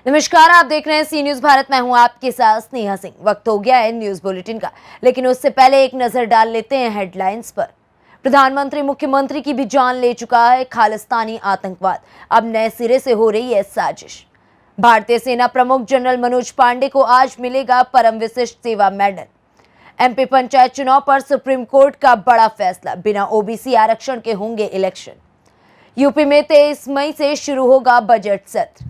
नमस्कार, आप देख रहे हैं सी न्यूज भारत। मैं हूं आपके साथ स्नेहा सिंह। वक्त हो गया है न्यूज बुलेटिन का, लेकिन उससे पहले एक नजर डाल लेते हैं हेडलाइंस पर। प्रधानमंत्री मुख्यमंत्री की भी जान ले चुका है खालिस्तानी आतंकवाद। अब नए सिरे से हो रही है साजिश। भारतीय सेना प्रमुख जनरल मनोज पांडे को आज मिलेगा परम विशिष्ट सेवा मेडल। एमपी पंचायत चुनाव पर सुप्रीम कोर्ट का बड़ा फैसला, बिना ओबीसी आरक्षण के होंगे इलेक्शन। यूपी में 23 मई से शुरू होगा बजट सत्र।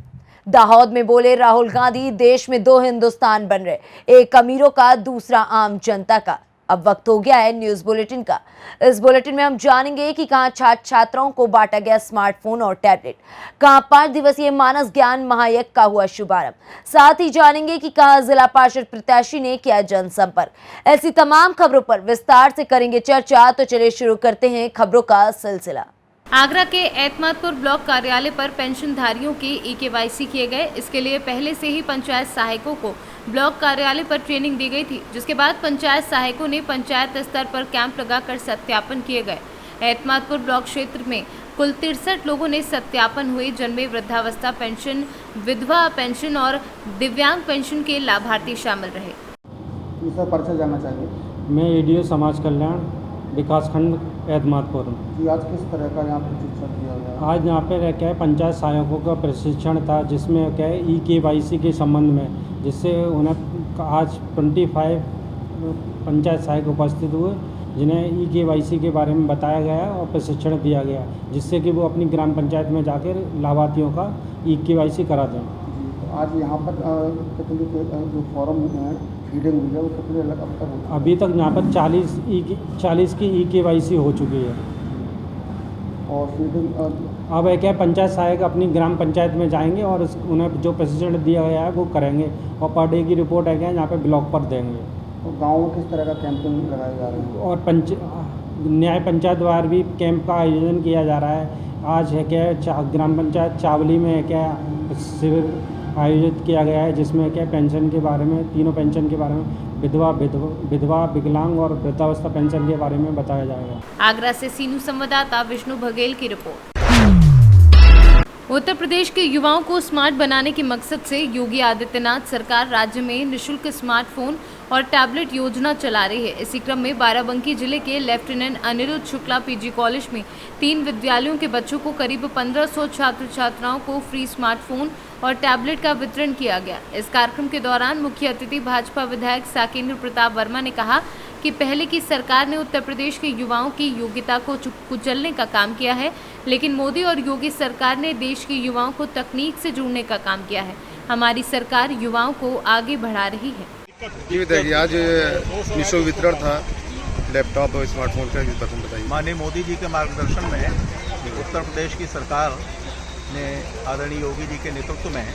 दाहोद में बोले राहुल गांधी, देश में दो हिंदुस्तान बन रहे, एक अमीरों का, दूसरा आम जनता का। अब वक्त हो गया है न्यूज बुलेटिन का। इस बुलेटिन में हम जानेंगे कि कहां छात्र छात्राओं को बांटा गया स्मार्टफोन और टैबलेट, कहां 5 दिवसीय मानस ज्ञान महायज्ञ का हुआ शुभारंभ। साथ ही जानेंगे कि कहां जिला पार्षद प्रत्याशी ने किया जनसंपर्क। ऐसी तमाम खबरों पर विस्तार से करेंगे चर्चा। तो चलिए शुरू करते हैं खबरों का सिलसिला। आगरा के एतमादपुर ब्लॉक कार्यालय पर पेंशनधारियों के ई-केवाईसी किए गए। इसके लिए पहले से ही पंचायत सहायकों को ब्लॉक कार्यालय पर ट्रेनिंग दी गई थी, जिसके बाद पंचायत सहायकों ने पंचायत स्तर पर कैंप लगाकर सत्यापन किए गए। एतमादपुर ब्लॉक क्षेत्र में कुल 63 लोगों ने सत्यापन हुए, जिनमें वृद्धावस्था पेंशन, विधवा पेंशन और दिव्यांग पेंशन के लाभार्थी शामिल रहे। परिचय जानना चाहिए। मैं ईडीओ समाज कल्याण विकासखंड एतमादपुर। जी, आज किस तरह का यहाँ प्रशिक्षण दिया गया? आज यहाँ पे क्या है, पंचायत सहायकों का प्रशिक्षण था, जिसमें क्या है ई-केवाईसी के संबंध में, जिससे उन्हें आज 25 पंचायत सहायक उपस्थित हुए, जिन्हें ई-केवाईसी के बारे में बताया गया और प्रशिक्षण दिया गया, जिससे कि वो अपनी ग्राम पंचायत में जाकर लाभार्थियों का ई-केवाईसी करा दें। आज यहाँ पर जो फॉर्म है फीडिंग हुई है, वो कितने अलग अब तक? अभी तक यहाँ पर 40 की ई-केवाईसी हो चुकी है। और फीडिंग अब एक है, पंचायत सहायक अपनी ग्राम पंचायत में जाएंगे और उन्हें जो प्रशिक्षण दिया गया है वो करेंगे और पर डे की रिपोर्ट है क्या यहाँ पे ब्लॉक पर देंगे। तो गाँव में किस तरह का कैंपिंग लगाई जा रही है? और न्याय पंचायत द्वारा भी कैंप का आयोजन किया जा रहा है। आज है क्या, ग्राम पंचायत चावली में है क्या शिविर आयोजित किया गया है, जिसमें क्या पेंशन के बारे में, तीनों पेंशन के बारे में, विधवा विकलांग और वृद्धावस्था पेंशन के बारे में बताया जाएगा। आगरा से सीनू संवाददाता विष्णु बघेल की रिपोर्ट। उत्तर प्रदेश के युवाओं को स्मार्ट बनाने के मकसद से योगी आदित्यनाथ सरकार राज्य में निःशुल्क स्मार्टफोन और टैबलेट योजना चला रही है। इसी क्रम में बाराबंकी जिले के lieutenant Aniruddh Shukla PG college में 3 विद्यालयों के बच्चों को करीब 1500 छात्र छात्राओं को फ्री स्मार्टफोन और टैबलेट का वितरण किया गया। इस कार्यक्रम के दौरान मुख्य अतिथि भाजपा विधायक साकेंद्र प्रताप वर्मा ने कहा कि पहले की सरकार ने उत्तर प्रदेश के युवाओं की योग्यता को कुचलने का काम किया है, लेकिन मोदी और योगी सरकार ने देश के युवाओं को तकनीक से जोड़ने का काम किया है। हमारी सरकार युवाओं को आगे बढ़ा रही है। देखिए, आज निःशुल्क वितरण था लैपटॉप और स्मार्टफोन का, बताइए। माननीय मोदी जी के मार्गदर्शन में उत्तर प्रदेश की सरकार ने आदरणीय योगी जी के नेतृत्व में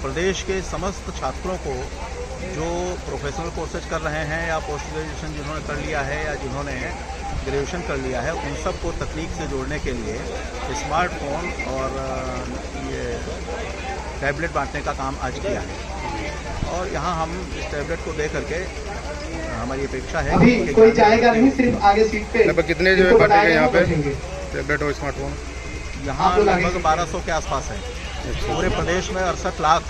प्रदेश के समस्त छात्रों को जो प्रोफेशनल कोर्सेज कर रहे हैं या पोस्ट ग्रेजुएशन जिन्होंने कर लिया है या जिन्होंने ग्रेजुएशन कर लिया है, उन सबको तकनीक से जोड़ने के लिए स्मार्टफोन और ये टैबलेट बांटने का काम आज किया है। और यहाँ हम इस टैबलेट को दे करके हमारी अपेक्षा है अभी कोई जाएगा नहीं, सिर्फ आगे सीट पे। लगभग कितने जो बांटे गए यहाँ पे टैबलेट और स्मार्टफोन? यहाँ लगभग 1200 के आसपास है। पूरे प्रदेश में 68 लाख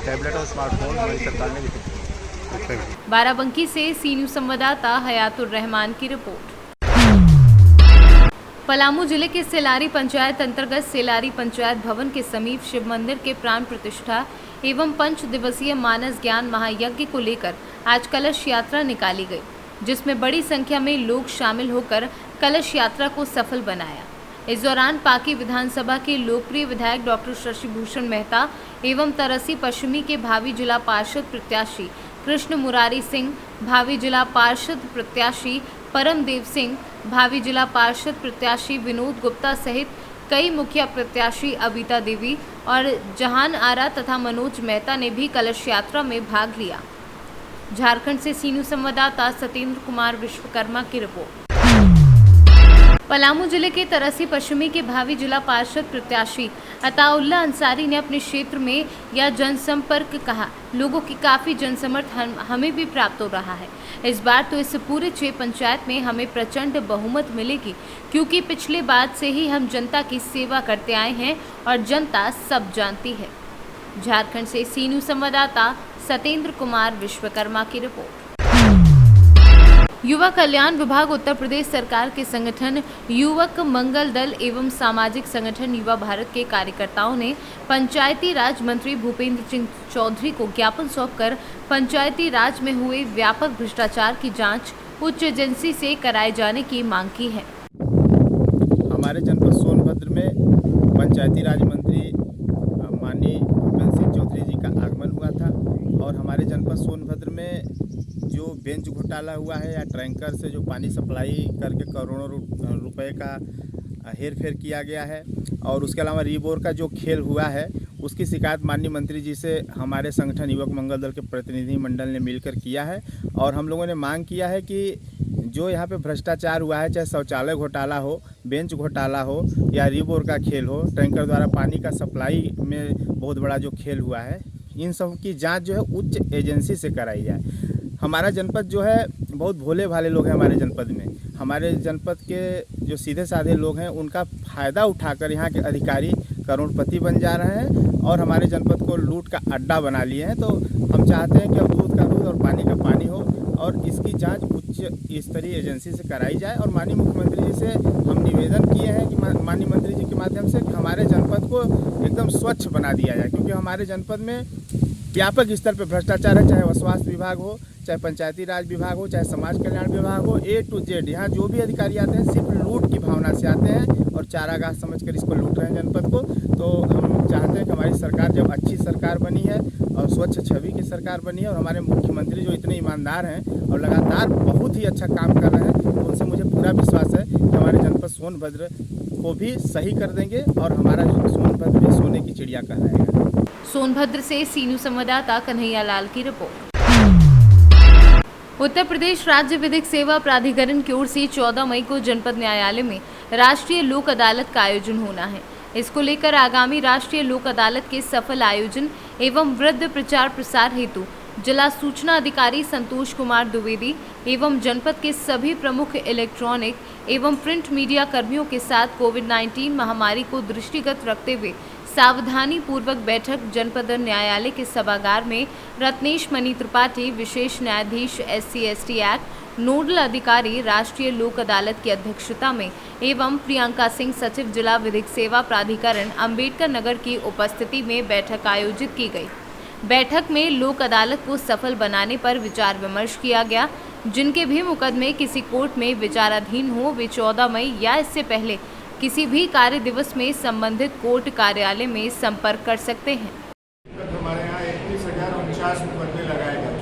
टैबलेट और स्मार्टफोन हमारी सरकार ने वितरित। बाराबंकी से सी न्यूज संवाददाता हयातुर रहमान की रिपोर्ट। पलामू जिले के सेलारी पंचायत अंतर्गत सेलारी पंचायत भवन के समीप शिव मंदिर के प्राण प्रतिष्ठा एवं 5 दिवसीय मानस ज्ञान महायज्ञ को लेकर आज कलश यात्रा निकाली गई, जिसमें बड़ी संख्या में लोग शामिल होकर कलश यात्रा को सफल बनाया। इस दौरान पाकी विधानसभा के लोकप्रिय विधायक डॉक्टर शशि भूषण मेहता एवं तरसी पश्चिमी के भावी जिला पार्षद प्रत्याशी कृष्ण मुरारी सिंह, भावी जिला पार्षद प्रत्याशी परमदेव सिंह, भावी जिला पार्षद प्रत्याशी विनोद गुप्ता सहित कई मुखिया प्रत्याशी अबिता देवी और जहान आरा तथा मनोज मेहता ने भी कलश यात्रा में भाग लिया। झारखंड से सीनू संवाददाता सत्येंद्र कुमार विश्वकर्मा की रिपोर्ट। पलामू जिले के तरसी पश्चिमी के भावी जिला पार्षद प्रत्याशी अताउल्ला अंसारी ने अपने क्षेत्र में या जनसंपर्क कहा, लोगों की काफी जनसमर्थन हमें भी प्राप्त हो रहा है। इस बार तो इस पूरे 6 पंचायत में हमें प्रचंड बहुमत मिलेगी, क्योंकि पिछले बार से ही हम जनता की सेवा करते आए हैं और जनता सब जानती है। झारखंड से सी न्यूज संवाददाता सतेंद्र कुमार विश्वकर्मा की रिपोर्ट। युवा कल्याण विभाग उत्तर प्रदेश सरकार के संगठन युवक मंगल दल एवं सामाजिक संगठन युवा भारत के कार्यकर्ताओं ने पंचायती राज मंत्री भूपेंद्र सिंह चौधरी को ज्ञापन सौंपकर पंचायती राज में हुए व्यापक भ्रष्टाचार की जांच उच्च एजेंसी से कराए जाने की मांग की है। हमारे जनपद सोनभद्र में पंचायती राज मंत्री माननीय भूपेंद्र सिंह चौधरी जी का आगमन हुआ था और हमारे जनपद सोनभद्र में जो बेंच घोटाला हुआ है या टैंकर से जो पानी सप्लाई करके करोड़ों रुपए का हेर फेर किया गया है और उसके अलावा रीबोर का जो खेल हुआ है उसकी शिकायत माननीय मंत्री जी से हमारे संगठन युवक मंगल दल के प्रतिनिधि मंडल ने मिलकर किया है और हम लोगों ने मांग किया है कि जो यहाँ पे भ्रष्टाचार हुआ है, चाहे शौचालय घोटाला हो, बेंच घोटाला हो या रीबोर का खेल हो, टैंकर द्वारा पानी का सप्लाई में बहुत बड़ा जो खेल हुआ है, इन सब की जांच जो है उच्च एजेंसी से कराई जाए। हमारा जनपद जो है बहुत भोले भाले लोग हैं। हमारे जनपद के जो सीधे साधे लोग हैं उनका फ़ायदा उठाकर यहाँ के अधिकारी करोड़पति बन जा रहे हैं और हमारे जनपद को लूट का अड्डा बना लिए हैं। तो हम चाहते हैं कि अब दूध का दूध और पानी का पानी हो और इसकी जांच उच्च स्तरीय एजेंसी से कराई जाए। और माननीय मुख्यमंत्री जी से हम निवेदन किए हैं कि माननीय मंत्री जी के माध्यम से कि हमारे जनपद को एकदम स्वच्छ बना दिया जाए, क्योंकि हमारे जनपद में व्यापक स्तर पर भ्रष्टाचार है, चाहे वह स्वास्थ्य विभाग हो, चाहे पंचायती राज विभाग हो, चाहे समाज कल्याण विभाग हो, A to Z यहाँ जो भी अधिकारी आते हैं सिर्फ लूट की भावना से आते हैं और चारागाह समझकर इसको लूट रहे हैं जनपद को। तो हम चाहते हैं कि हमारी सरकार जब अच्छी सरकार बनी है और स्वच्छ छवि की सरकार बनी है और हमारे मुख्यमंत्री जो इतने ईमानदार हैं और लगातार बहुत ही अच्छा काम कर रहे हैं, तो उनसे मुझे पूरा विश्वास है कि हमारे जनपद सोनभद्र को भी सही कर देंगे और हमारा सोनभद्र भी सोने की चिड़िया कहलाएगा। सोनभद्र से सी न्यूज संवाददाता कन्हैया लाल की रिपोर्ट। उत्तर प्रदेश राज्य विधिक सेवा प्राधिकरण की ओर से 14 मई को जनपद न्यायालय में राष्ट्रीय लोक अदालत का आयोजन होना है। इसको लेकर आगामी राष्ट्रीय लोक अदालत के सफल आयोजन एवं वृद्ध प्रचार प्रसार हेतु जिला सूचना अधिकारी संतोष कुमार द्विवेदी एवं जनपद के सभी प्रमुख इलेक्ट्रॉनिक एवं प्रिंट मीडिया कर्मियों के साथ कोविड-19 महामारी को दृष्टिगत रखते हुए सावधानी पूर्वक बैठक जनपद न्यायालय के सभागार में रत्नेश मणि त्रिपाठी, विशेष न्यायाधीश SC/ST एक्ट, नोडल अधिकारी राष्ट्रीय लोक अदालत की अध्यक्षता में एवं प्रियंका सिंह, सचिव जिला विधिक सेवा प्राधिकरण अम्बेडकर नगर की उपस्थिति में बैठक आयोजित की गई। बैठक में लोक अदालत को सफल बनाने पर विचार विमर्श किया गया। जिनके भी मुकदमे किसी कोर्ट में विचाराधीन हो वे 14 मई या इससे पहले किसी भी कार्य दिवस में संबंधित कोर्ट कार्यालय में संपर्क कर सकते हैं। हमारे यहाँ 31,049 मुकदमे लगाए गए,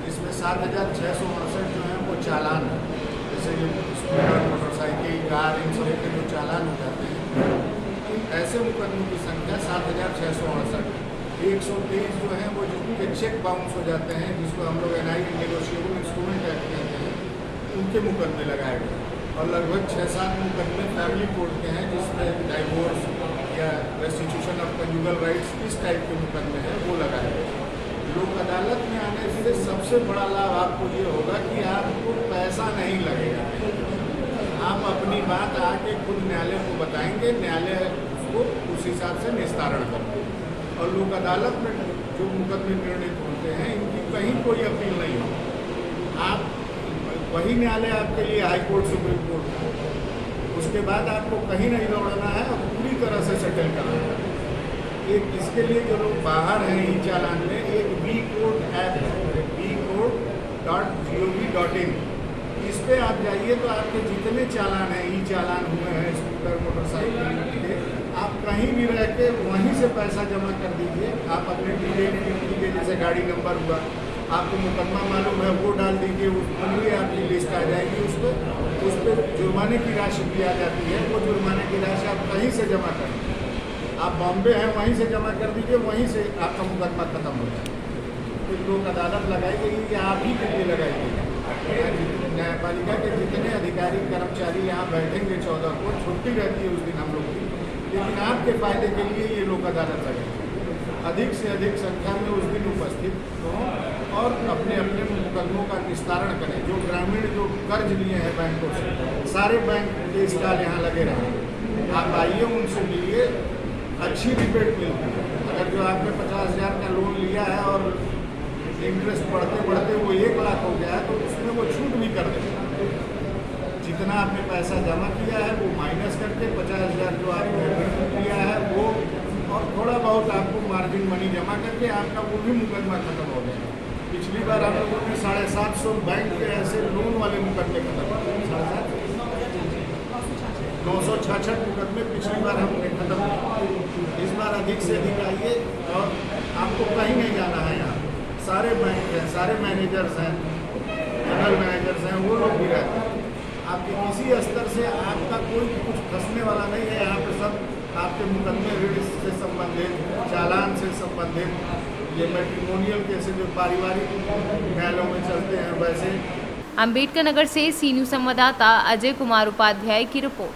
इसमें 7,668 जो हैं वो चालान है, जैसे कि स्कूटर, मोटरसाइकिल, कार, इन सब के जो चालान हो जाते हैं। ऐसे मुकदमों की संख्या 7,668। 123 जो हैं वो जिनके चेक बाउंस हो जाते हैं, जिसको हम लोग NI नेगोशिएबल इंस्ट्रूमेंट एक्ट कहते हैं, उनके मुकदमे लगाए गए। और लगभग 6-7 मुकदमे फैमिली कोर्ट के हैं, जिसमें डाइवोर्स या रेस्टिट्यूशन ऑफ कंजुगल राइट्स इस टाइप के मुकदमे हैं वो लगाए गए। लोक अदालत में आने से सबसे बड़ा लाभ आपको ये होगा कि आपको पैसा नहीं लगेगा। आप अपनी बात आके खुद न्यायालय को बताएंगे, न्यायालय उसको उस हिसाब से निस्तारण करेंगे। और लोक अदालत में जो मुकदमे निर्णित होते हैं इनकी कहीं कोई अपील नहीं हो। आप वही न्यायालय आपके लिए हाई कोर्ट, सुप्रीम कोर्ट है, उसके बाद आपको कहीं नहीं दौड़ना है और पूरी तरह से सेटल करना है। एक इसके लिए जो लोग बाहर हैं ई चालान में, एक B-Court ऐप है, bcourt.gov.in, इस पर आप जाइए तो आपके जितने चालान हैं, ई चालान हुए हैं स्कूटर, मोटरसाइकिल के, आप कहीं भी रह के वहीं से पैसा जमा कर दीजिए। आप अपने डिटेल फिल कीजिए, जैसे गाड़ी नंबर हुआ, आपको मुकदमा मालूम है वो डाल दीजिए, उसमें आपकी लिस्ट आ जाएगी। उस पर जुर्माने की राशि भी आ जाती है, वो जुर्माने की राशि आप कहीं से जमा करें। आप बॉम्बे हैं वहीं से जमा कर दीजिए, वहीं से आपका मुकदमा खत्म हो जाए। तो लोक अदालत लगाई गई ये आप ही के लिए लगाई गई। न्यायपालिका के जितने अधिकारी कर्मचारी यहाँ बैठेंगे 14 को, छुट्टी रहती है उस दिन हम लोग की, लेकिन आपके फायदे के लिए ये लोक अदालत लगेगी। अधिक से अधिक संख्या में उस दिन उपस्थित हों और अपने अपने मुकदमों का निस्तारण करें। जो ग्रामीण जो कर्ज लिए हैं बैंकों से, सारे बैंक के स्टॉल यहाँ लगे रहेंगे। आप आइए, उनसे मिलिए, अच्छी रिबेट मिलती है। अगर जो आपने 50,000 का लोन लिया है और इंटरेस्ट बढ़ते बढ़ते वो 1 लाख हो गया है तो उसमें वो छूट भी कर देगा। जितना आपने पैसा जमा किया है वो माइनस करके 50,000 जो आपने रिटर्न किया है वो और थोड़ा बहुत आपको मार्जिन मनी जमा करके आपका वो भी मुकदमा खत्म हो गया। पिछली बार हम लोगों ने 750 बैंक के ऐसे लोन वाले मुकदमे खत्म हो गए। 966 मुकदमे पिछली बार हमने खत्म किए। इस बार अधिक से अधिक आइए और आपको कहीं नहीं जाना है। यहाँ सारे बैंक हैं, सारे मैनेजर्स हैं, जनरल मैनेजर्स हैं, वो लोग भी रहते हैं। आपके किसी स्तर से आपका कोई कुछ फंसने वाला नहीं है। यहाँ पे सब आपके मुकदमे ऋण से संबंधित, चालान से संबंधित, ये मैट्रिमोनियल केसेस जो पारिवारिक न्यायालयों में चलते हैं वैसे। अम्बेडकर नगर से सी न्यूज़ संवाददाता अजय कुमार उपाध्याय की रिपोर्ट।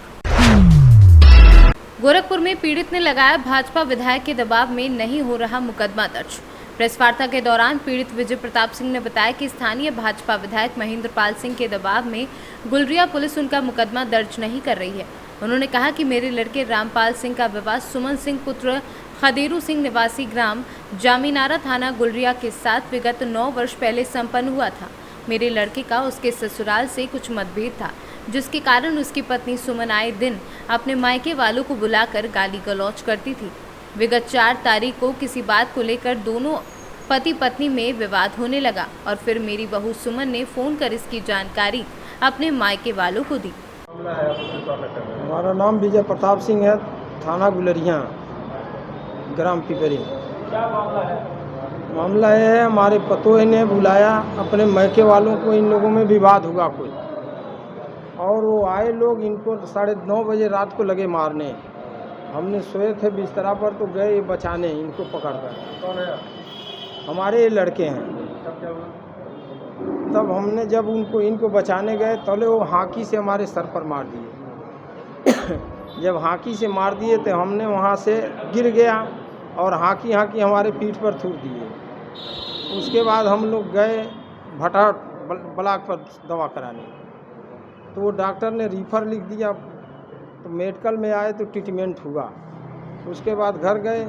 गोरखपुर में पीड़ित ने लगाया भाजपा विधायक के दबाव में नहीं हो रहा मुकदमा दर्ज। प्रेस वार्ता के दौरान पीड़ित विजय प्रताप सिंह ने बताया कि स्थानीय भाजपा विधायक महेंद्र पाल सिंह के दबाव में गुलरिया पुलिस उनका मुकदमा दर्ज नहीं कर रही है। उन्होंने कहा कि मेरे लड़के रामपाल सिंह का विवाह सुमन सिंह पुत्र खदेरू सिंह निवासी ग्राम जामीनारा थाना गुलरिया के साथ विगत 9 वर्ष पहले संपन्न हुआ था। मेरे लड़के का उसके ससुराल से कुछ मतभेद था, जिसके कारण उसकी पत्नी सुमन आए दिन अपने मायके वालों को बुलाकर गाली गलौज करती थी। विगत 4 तारीख को किसी बात को लेकर दोनों पति पत्नी में विवाद होने लगा और फिर मेरी बहू सुमन ने फ़ोन कर इसकी जानकारी अपने मायके वालों को दी। हमारा नाम विजय प्रताप सिंह है, थाना गुलरिया, ग्राम पिपरी। मामला है हमारे पतोह ने बुलाया अपने मायके वालों को, इन लोगों में विवाद हुआ कोई, और वो आए लोग इनको 9:30 बजे रात को लगे मारने। हमने सोए थे बिस्तरा पर तो गए बचाने इनको पकड़ कर। कौन है? हमारे ये लड़के हैं। तब हमने जब इनको बचाने गए तले वो हाकी से हमारे सर पर मार दिए। जब हाकी से मार दिए तो हमने वहाँ से गिर गया और हाकी हमारे पीठ पर थूक दिए। उसके बाद हम लोग गए भटा ब्लॉक पर दवा कराने, तो वो डॉक्टर ने रिफ़र लिख दिया, तो मेडिकल में आए तो ट्रीटमेंट हुआ। उसके बाद घर गए,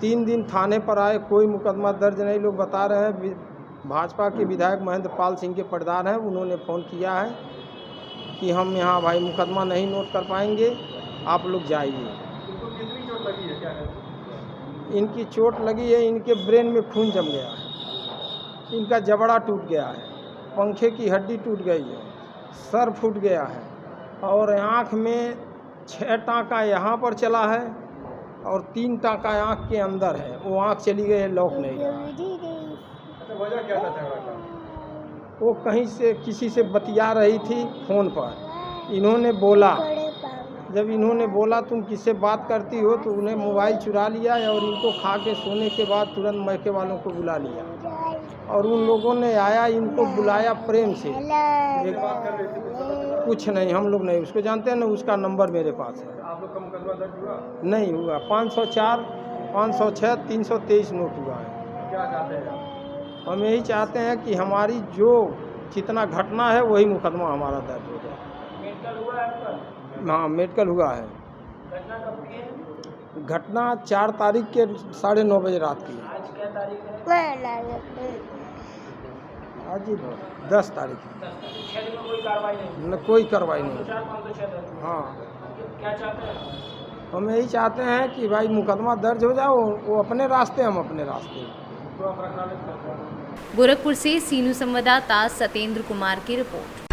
3 दिन थाने पर आए, कोई मुकदमा दर्ज नहीं। लोग बता रहे हैं भाजपा के विधायक महेंद्र पाल सिंह के पटदार हैं, उन्होंने फ़ोन किया है कि हम यहाँ भाई मुकदमा नहीं नोट कर पाएंगे, आप लोग जाइए। इनकी चोट लगी है, इनके ब्रेन में खून जम गया है, इनका जबड़ा टूट गया है, पंखे की हड्डी टूट गई है, सर फूट गया है और आँख में 6 टाँका यहाँ पर चला है और 3 टाँका आँख के अंदर है। वो आँख चली गई है, लौक नहीं गया। वजह क्या था झगड़ा का? वो कहीं से किसी से बतिया रही थी फ़ोन पर। इन्होंने बोला, जब इन्होंने बोला तुम किससे बात करती हो, तो उन्हें मोबाइल चुरा लिया और इनको खा के सोने के बाद तुरंत मायके वालों को बुला लिया और उन लोगों ने आया, इनको बुलाया प्रेम से। कुछ नहीं, हम लोग नहीं उसको जानते हैं ना, उसका नंबर मेरे पास है। आप लोग का मुकदमा दर्ज हुआ? नहीं हुआ। 504, 506, 323 नोट हुआ है। क्या चाहते हैं? हम यही चाहते हैं कि हमारी जो जितना घटना है वही मुकदमा हमारा दर्ज हो जाए। मेडिकल हुआ है आपका? हाँ, मेडिकल हुआ है। घटना कब की है? घटना 4 तारीख के 9:30 बजे रात की। आज क्या तारीख है? आज 10 तारीख है। 6 दिन में कोई कार्रवाई नहीं? न कोई कार्रवाई नहीं। 506 हाँ, क्या चाहते हैं? हम यही चाहते हैं कि भाई मुकदमा दर्ज हो जाए, वो अपने रास्ते, हम अपने रास्ते। तो आप रखना नहीं। गोरखपुर से सी न्यूज़ संवाददाता सत्येंद्र कुमार की रिपोर्ट।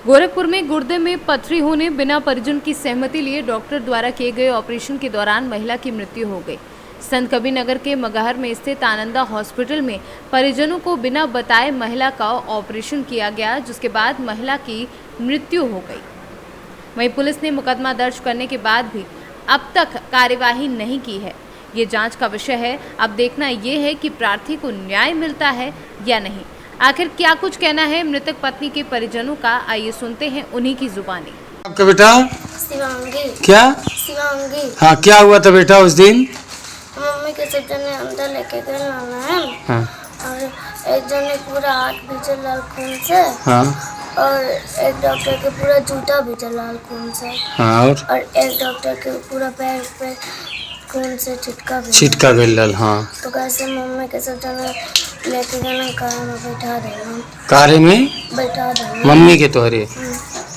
गोरखपुर में गुर्दे में पथरी होने बिना परिजन की सहमति लिए डॉक्टर द्वारा किए गए ऑपरेशन के दौरान महिला की मृत्यु हो गई। संत कबीर नगर के मगहर में स्थित आनंदा हॉस्पिटल में परिजनों को बिना बताए महिला का ऑपरेशन किया गया, जिसके बाद महिला की मृत्यु हो गई। वहीं पुलिस ने मुकदमा दर्ज करने के बाद भी अब तक कार्यवाही नहीं की है। ये जांच का विषय है। अब देखना ये है कि प्रार्थी को न्याय मिलता है या नहीं। आखिर क्या कुछ कहना है मृतक पत्नी के परिजनों का, आइए सुनते हैं उन्हीं की जुबानी। आपका बेटा शिवांगी। क्या? शिवांगी। हाँ, क्या हुआ था बेटा उस दिन? मम्मी के सब जने अंदर लेके गए नाना है। हाँ। और एक जने पूरा 8 बजे लाल खून से। हाँ। और एक डॉक्टर के पूरा जूता भी था लाल खून से। हाँ, और एक डॉक्टर के पूरा पैर पे खून से छिटका गल। हाँ, तो कैसे मम्मी के सब जना लेके गए कार में बैठा देना। कारे में बैठा देना मम्मी के तोहरे।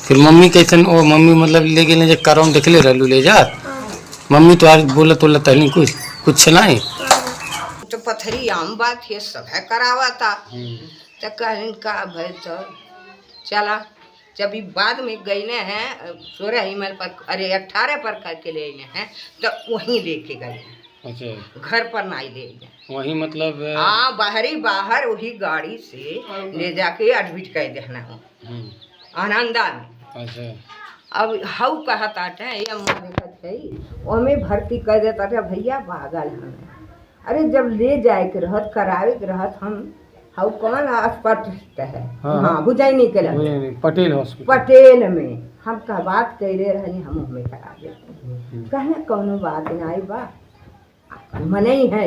फिर मम्मी कैसन ओ मम्मी मतलब ले गेले जे कारों देखले रहलू ले जा मम्मी तो आज बोलत तहनी कुछ चलाए तो पथरी आम बात है सब है करावा था तो कहन का भाई तो चला जब भी बाद में गए हैं 16 ईमेल पर अरे 18 पर करके ले गए हैं तो वहीं लेके गए। अच्छा, घर पर नहीं ले गए वही मतलब हाँ बाहर वही गाड़ी से ले जाके एडमिट कर देना हो आनंदा में। अच्छा, अब हाउ कहता है ये अम्मा देखत है ओमे भर्ती कर देता था भैया पागल हमें। अरे जब ले जाए के रहत करावे के रहत हम हाउ कौन अस्पताल है हाँ बुझाई नहीं के पटेल हॉस्पिटल पटेल में हम का बात कह रहे रहनी हम हमें करा देते कहने कोनो बात नहीं बा मनई है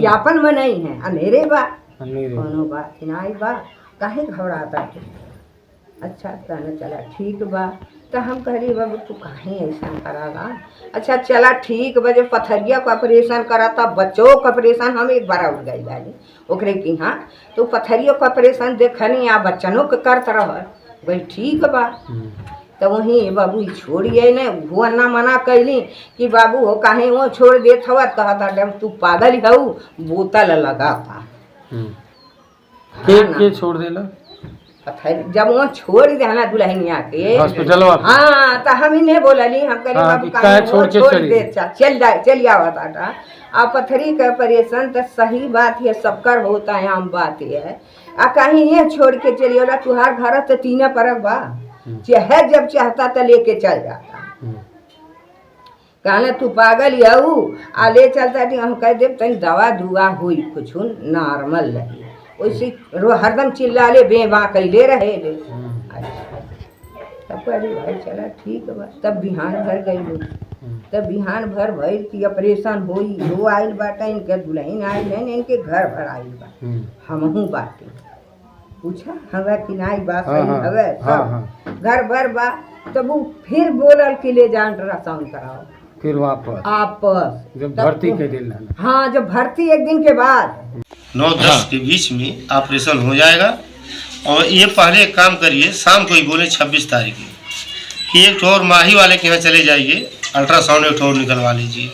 अपन मनई है अनेरे बा कोनो बात नहीं बा काहे घबराता थे। अच्छा कहने चला ठीक बा तो हम कह रही बाबू तू काहे ऐसा करागा। अच्छा चला ठीक बा जब पथरिया का ऑपरेशन कराता बच्चों का ऑपरेशन हम एक बार उठ गई जानी ओकरे की हाँ तो पथरियों का ऑपरेशन देखनी आ बच्चनों के करत रह भाई ठीक बा तो वहीं बाबू छोड़िए न भुआ ना मना कैली कि बाबू हो काहे वो छोड़ देत हवा कहता जब तू पागल हऊ बोतल लगा था के छोड़ देला जब वो छोड़ देना दुल्हनिया के हॉस्पिटल हाँ तो हम ही नहीं बोलली हम कहे बाबू काहे छोड़ दे चल जाता आ पथरी का ऑपरेशन तो सही बात है सबकर होता है आम बात है आ कहीं ये छोड़ के चलिए तुहार घर तो तीन परब बा चाहे जब चाहता तो लेके चल जाता कहना तू पागल यू आ ले चलता थी हम कह देव तनी दवा दुआ हुई कुछ नॉर्मल रही वैसे हरदम चिल्ला ले बेबा कैले रहे ले। तब कही भाई चला ठीक बा तब बिहान भर गई तब बिहान भर भइल की ऑपरेशन होई हो आइल बाटा इनके दुल्हन आइल है इनके घर भर आइल बा हमहू बाटे पूछा हवा कि नाई बात सही हवे सब घर भर बा तब वो फिर बोलल कि ले जा अल्ट्रासाउंड कराओ फिर वापस जब भर्ती के दिन हाँ जब भर्ती एक दिन के बाद 9-10 के बीच में ऑपरेशन हो जाएगा। और ये पहले एक काम करिए शाम को ही बोले 26 तारीख में कि एक ठोर माही वाले के यहाँ चले जाइए अल्ट्रासाउंड एक ठोर निकलवा लीजिए।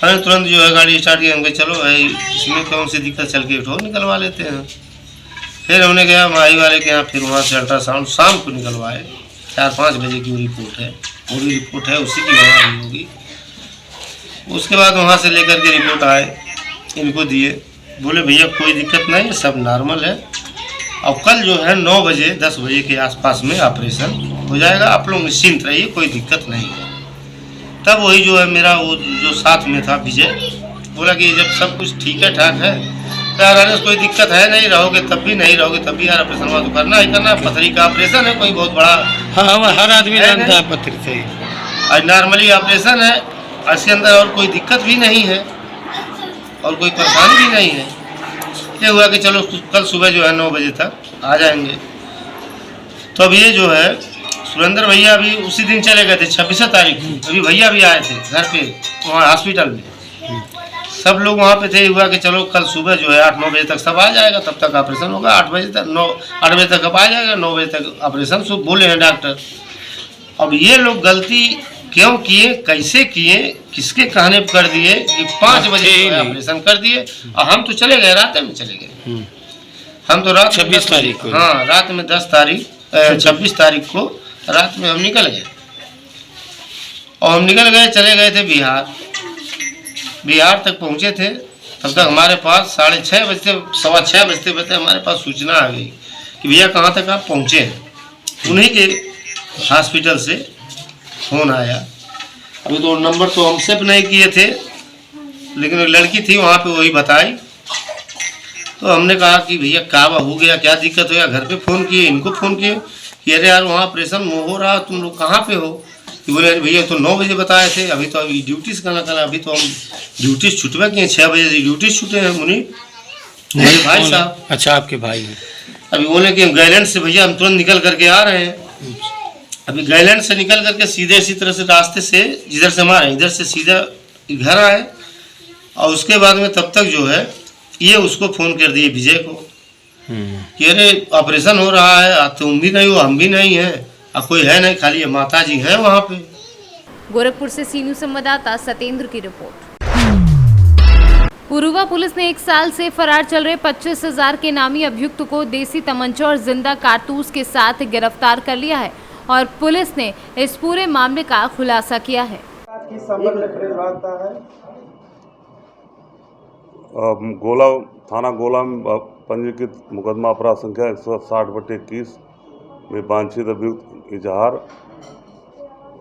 हमने तुरंत जो है गाड़ी स्टार्ट की हम कहे चलो भाई इसमें कौन सी दिक्कत चल के एक ठोर निकलवा लेते हैं। फिर हमने गया माही वाले के यहाँ फिर वहाँ से अल्ट्रासाउंड शाम को निकलवाए 4-5 बजे की रिपोर्ट है पूरी रिपोर्ट है उसी की वहाँ हुई होगी। उसके बाद वहाँ से लेकर के रिपोर्ट आए इनको दिए बोले भैया कोई दिक्कत नहीं है सब नॉर्मल है। अब कल जो है 9 बजे 10 बजे के आसपास में ऑपरेशन हो जाएगा आप लोग निश्चिंत रहिए कोई दिक्कत नहीं है। तब वही जो है मेरा वो जो साथ में था विजय बोला कि जब सब कुछ ठीक है ठाक है तो यार कोई दिक्कत है नहीं रहोगे तब भी नहीं रहोगे तब भी यार ऑपरेशन वहाँ तो करना ही करना पथरी का ऑपरेशन है कोई बहुत बड़ा हाँ हर आदमी जानता है पथरी से और नॉर्मली ऑपरेशन है इसके अंदर और कोई दिक्कत भी नहीं है और कोई परेशानी भी नहीं है। ये हुआ कि चलो कल सुबह जो है 9 बजे तक आ जाएंगे। तो अब ये जो है सुरेंद्र भैया अभी उसी दिन चले गए थे 26 तारीख को अभी भैया भी आए थे घर पे वहाँ हॉस्पिटल में सब लोग वहाँ पे थे। हुआ कि चलो कल सुबह जो है 8-9 बजे तक सब आ जाएगा तब तक ऑपरेशन होगा 8 बजे तक अब आ जाएगा 9 बजे तक ऑपरेशन बोले हैं डॉक्टर। अब ये लोग गलती क्यों किए कैसे किए किसके कहने पर कर दिए कि 5 बजे ऑपरेशन कर दिए और हम तो चले गए रात में चले गए हम तो रात 26 तारीख को हाँ रात में 26 तारीख को रात में हम निकल गए और हम निकल गए चले गए थे बिहार तक पहुँचे थे। तब तक हमारे पास 6:30 बजते 6:15 बजते हमारे पास सूचना आ गई कि भैया कहाँ तक आप पहुँचे हैं। उन्हीं के हॉस्पिटल से फ़ोन आया। अभी तो नंबर तो हम सेव नहीं किए थे लेकिन एक लड़की थी वहाँ पे वही बताई। तो हमने कहा कि भैया क्या हो गया क्या दिक्कत हो गया घर पे फ़ोन किए इनको फ़ोन किए कि अरे यार वहाँ ऑपरेशन हो रहा तुम लोग कहाँ पे हो कि बोले अरे भैया तो 9 बजे बताए थे अभी तो अभी ड्यूटी से करना अभी तो हम ड्यूटी से छुटवा किए 6 बजे से ड्यूटी से छूटे हैं मुनि मेरे भाई साहब। अच्छा आपके भाई हैं अभी बोले कि हम गैलेंड से भैया हम तुरंत निकल करके आ रहे हैं। अभी गैलेंड से निकल करके सीधे इसी तरह से रास्ते से जिधर से हमारे इधर से सीधा घर आए और उसके बाद में तब तक जो है ये उसको फ़ोन कर दिए विजय को कि अरे ऑपरेशन हो रहा है, तुम भी नहीं हो हम भी नहीं है, अब कोई है नहीं, खाली माता जी है वहाँ पे। गोरखपुर से सी न्यूज़ संवाददाता सत्येंद्र की रिपोर्ट। पुरुवा पुलिस ने 1 साल से फरार चल रहे 25,000 के नामी अभियुक्त को देसी तमंचा और जिंदा कारतूस के साथ गिरफ्तार कर लिया है और पुलिस ने इस पूरे मामले का खुलासा किया है। गोला थाना गोला में पंजीकृत मुकदमा अपराध संख्या 160/21 में वांछित अभियुक्त इजहार,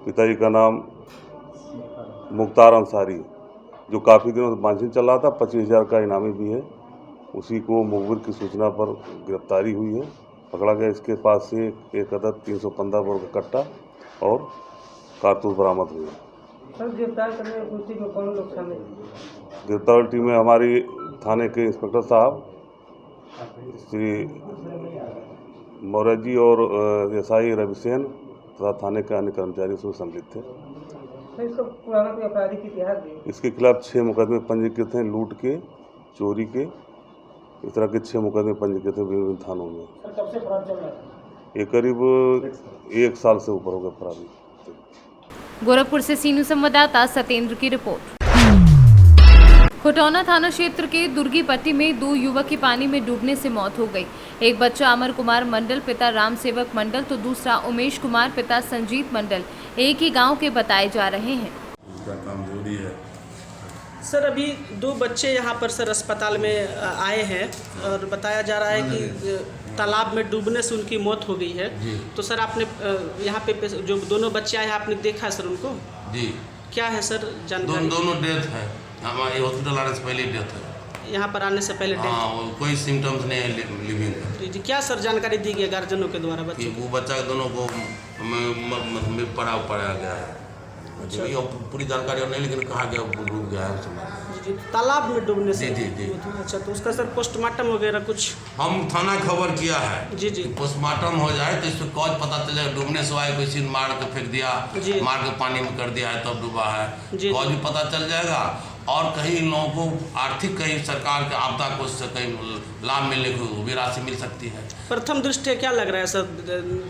पिताजी का नाम मुख्तार अंसारी, जो काफ़ी दिनों से वांछित चल रहा था, 25,000 का इनामी भी है। उसी को मुखबिर की सूचना पर गिरफ्तारी हुई है, पकड़ा गया। इसके पास से एक अदद 315 बोर का कट्टा और कारतूस बरामद हुए। सर गिरफ्तार करने में पुलिस को कौन लोग शामिल? गिरफ्तार टीम में हमारी थाने के इंस्पेक्टर साहब श्री मौर्य जी और एसआई रविसेन तथा थाने के अन्य कर्मचारी उसमें सम्मिलित थे। सर इसका पुराना कोई आपराधिक इतिहास भी? इसके खिलाफ 6 मुकदमे पंजीकृत हैं, लूट के, चोरी के, इस तरह के 6 मुकदमे पंजीकृत हैं विभिन्न थानों में। सर कब से फरार चल रहा था? ये करीब 1 साल से ऊपर हो गया फरारी। गोरखपुर से सी न्यूज़ संवाददाता सत्येंद्र की रिपोर्ट। खुटौना थाना क्षेत्र के दुर्गी पट्टी में 2 युवक की पानी में डूबने से मौत हो गई। एक बच्चा अमर कुमार मंडल पिता राम सेवक मंडल तो दूसरा उमेश कुमार पिता संजीत मंडल एक ही गांव के बताए जा रहे हैं। कमजोरी है सर, अभी 2 बच्चे यहाँ पर सर अस्पताल में आए हैं और बताया जा रहा है कि तालाब में डूबने से उनकी मौत हो गई है। तो सर आपने यहाँ पे जो दोनों बच्चे आए हैं आपने देखा सर उनको? जी। क्या है सर जानकारी? दोनों डेथ है, हमारे हॉस्पिटल आने से पहले डेथ है। यहाँ पर आने से पहले डेथ? हाँ, कोई सिम्टम्स नहीं है लिविंग है। जी, क्या सर जानकारी दी गई गार्जियनों के द्वारा? बच्चे वो बच्चा दोनों को पढ़ाया गया है। अच्छा। पूरी जानकारी नहीं, लेकिन कहा गया डूब गया है उसमें। जी, तालाब में डूबने से? जी जी। अच्छा, तो उसका सर पोस्टमार्टम वगैरह कुछ? हम थाना खबर किया है। जी जी। पोस्टमार्टम हो जाए तो इसमें कौज पता चल जाए, डूबने से आए किसी ने मार के फेंक दिया, मार के पानी में कर दिया है तब डूबा है, कौज भी पता चल जाएगा। और कहीं इन लोगों को आर्थिक कहीं सरकार के आपदा कोष से कहीं लाभ मिलने को भी राशि मिल सकती है। प्रथम दृष्टया क्या लग रहा है सर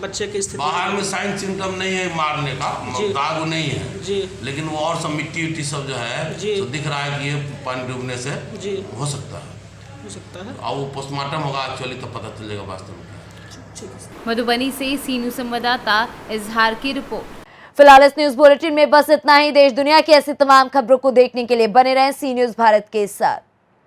बच्चे की स्थिति? बाहर में साइन सिम्टम नहीं है मारने का, दाग नहीं है जी, लेकिन वो और सब मिट्टी उट्टी सब जो है तो दिख रहा है कि ये पानी डूबने से जी हो सकता है। और वो पोस्टमार्टम होगा एक्चुअली तो पता चलेगा वास्तव में। मधुबनी से सी न्यूज़ संवाददाता इजहार की रिपोर्ट। फिलहाल इस न्यूज बुलेटिन में बस इतना ही। देश दुनिया की ऐसी तमाम खबरों को देखने के लिए बने रहें सी न्यूज भारत के साथ।